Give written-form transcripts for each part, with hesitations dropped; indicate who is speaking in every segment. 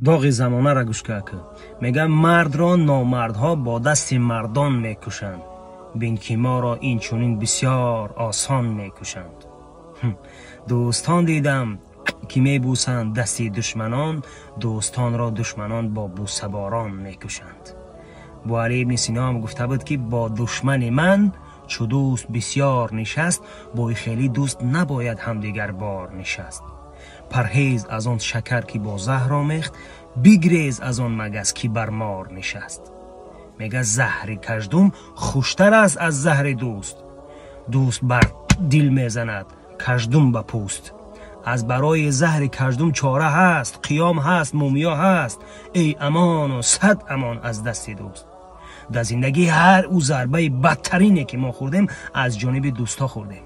Speaker 1: доғи замонаро гӯш кард. мегӯяд мардро номардҳо бо дасти мардон мекушанд. бин ки моро инчунин бисёр осон мекушанд. дӯстон дидам ки мебусанд дасти душманон, дӯстонро душманон бо бусаборон мекушанд. бу Али ибн Сино ҳам гуфта буд ки бо душмани ман чу дӯст бисёр нишаст, бои хелӣ дӯст набояд ҳамдигар бор нишаст. парҳез аз он шакар ки бо заҳр омехт, бигрез аз он магаз ки бар мор нишаст. мегӯяд заҳри каждум хуштар аст аз заҳри дӯст. дӯст бар дил мезанад, каждум ба пӯст. аз барои заҳри каждум чора ҳаст, қиём ҳаст, мумиё ҳаст. эй амону сад амон аз дасти дӯст. дар зиндагӣ ҳар ӯ зарбаи бадтарине ки мо хӯрдем аз ҷониби дӯстҳо хӯрдем.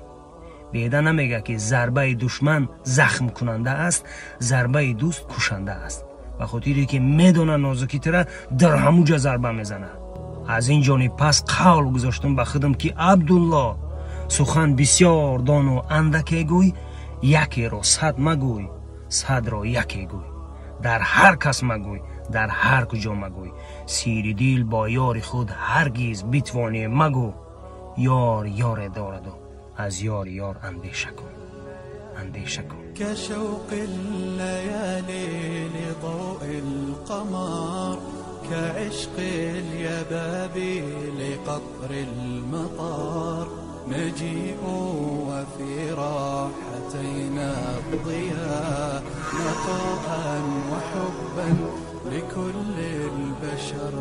Speaker 1: беъда намегӯяд ки зарбаи душман захм кунанда аст, зарбаи дӯст кушанда аст. ба хотире ки медонад нозукитра дар ҳамуҷа зарба мезанад. аз ин ҷониб пас қавл гузоштум ба худам ки Абдулло, сухан бисёр дону андаке гӯй, якеро сад магӯй, садро яке гӯй. дар ҳар кас магӯй, дар ҳар куҷо магӯй. сири дил бо ёри худ ҳаргиз битвонӣ магӯ. ёр ёре дораду аз ёри ёр андеша кун, андеша кун.
Speaker 2: كشوق الليالي لضوء القمر، كعشق اليبابي لقطر المطار، مجيء وفي راحتينا الضياء، نقاء وحبا لكل البشر.